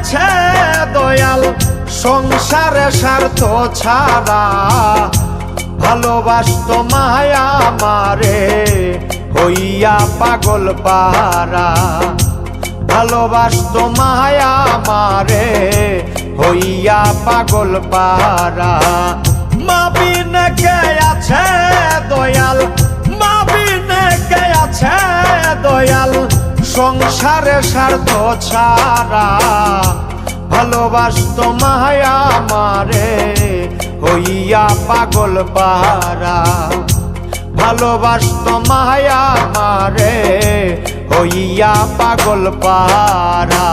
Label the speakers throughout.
Speaker 1: আছে দয়াল সংসারে স্বার্থ ছাড়া, ভালোবাসতো মায়া আমারে হইয়া পাগল পারা। ভালোবাসতো মায়া আমারে হইয়া পাগল পারা। মা বিনে কে আছে দয়াল, মা বিনে কে আছে দয়াল সংসারে স্বার্থ ছাড়া, ভালোবাসতো মায়া আমারে হইয়া পাগল পারা। ভালোবাসতো মায়া আমারে হইয়া পাগল পারা।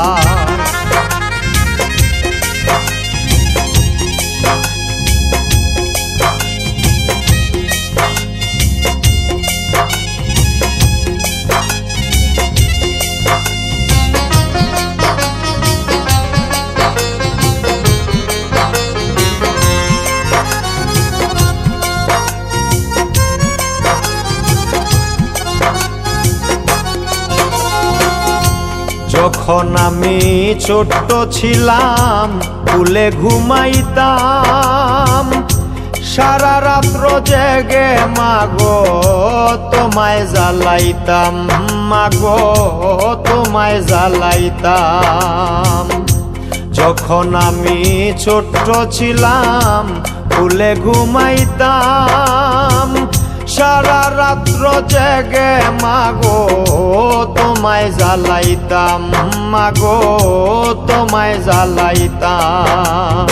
Speaker 1: যখন আমি ছোট্ট ছিলাম কুলে ঘুমাইতাম, সারা রাত্র জেগে মাগো তোমায় জ্বালাইতাম, মাগো তোমায় জ্বালাইতাম। যখন আমি ছোট্ট ছিলাম কুলে ঘুমাইতাম, সারা রাত্র জেগে মাগো তোমায় জ্বালাইতাম, মাগো তোমায় জ্বালাইতাম।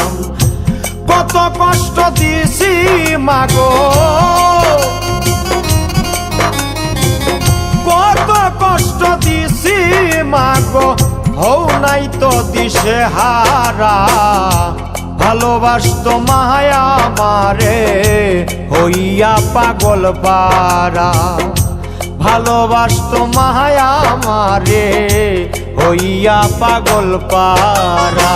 Speaker 1: কত কষ্ট দিছি মাগো, কত কষ্ট দিছি মাগো, হও নাই তো দিশে হারা। ভালোবাসতো মায়া আমারে হইয়া পাগল পারা। ভালোবাসতো মায়া আমারে হইয়া পাগল পারা।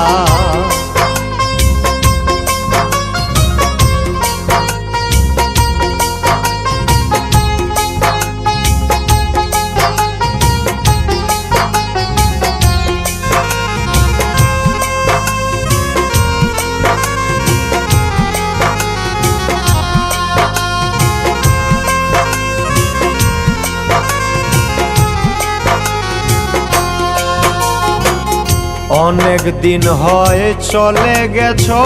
Speaker 1: অনেক দিন হয় চলে গেছো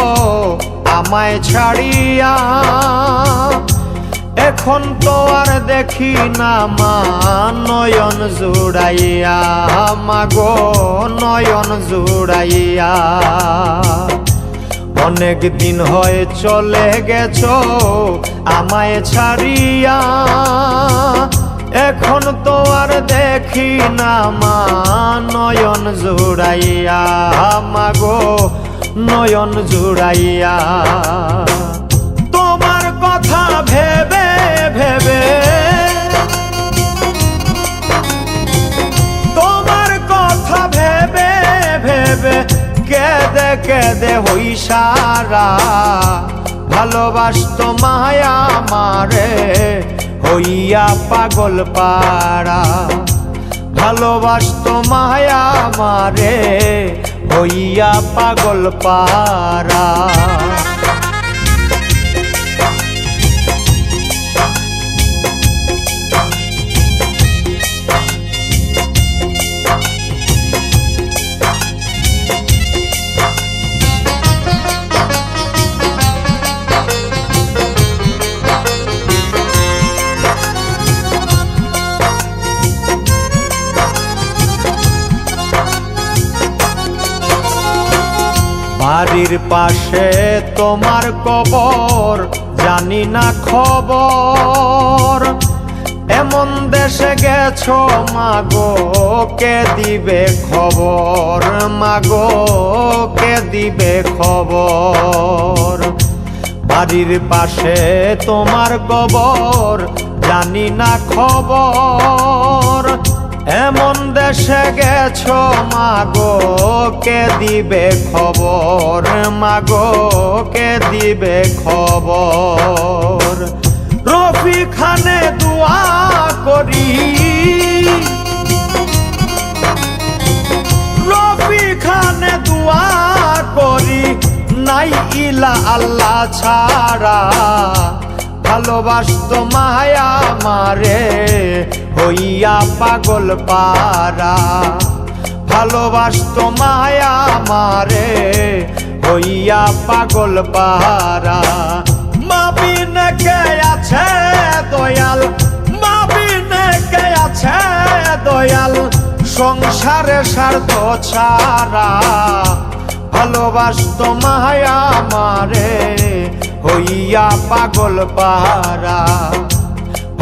Speaker 1: আমায় ছাড়িয়া, এখন তো আর দেখি না মা নয়ন জুড়াইয়া, মাগো নয়ন জুড়াইয়া। অনেক দিন হয় চলে গেছো আমায় ছাড়িয়া, এখন তো আর দেখি না মা নয়ন জুড়াইয়া, মাগো নয়ন জুড়াইয়া। তোমার কথা ভেবে ভেবে, তোমার কথা ভেবে ভেবে কেঁদে কেঁদে হই সারা। ভালোবাসতো মায়া আমারে হইয়া পাগল পারা। ভালোবাসতো মায়া আমারে হইয়া পাগল পারা। বাড়ির পাশে তোমার কবর, জানি না খবর। এমন দেশে গেছো মাগো কে দিবে খবর, মাগো কে দিবে খবর। বাড়ির পাশে তোমার কবর, জানি না খবর। এমন দেশে গেছো মাগো কে দিবে খবর, মাগো কে দিবে খবর। রফি খানে দুয়া করি, রফি খানে দুয়া দুয়া করি নাই ইলা আল্লাহ ছাড়া, ভালোবাসতো মায়া মারে হইয়া পাগল পারা, ভালোবাসতো মায়া মারে হইয়া পাগল পারা। মা বিনে কে আছে দয়াল, মা বিনে কে আছে দয়াল, সংসারে স্বার্থ ছাড়া, ভালোবাসতো মায়া মারে হইয়া পাগল পারা,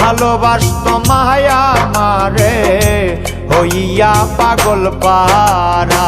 Speaker 1: ভালোবাসতো মায়া মারে হইয়া পাগল পারা।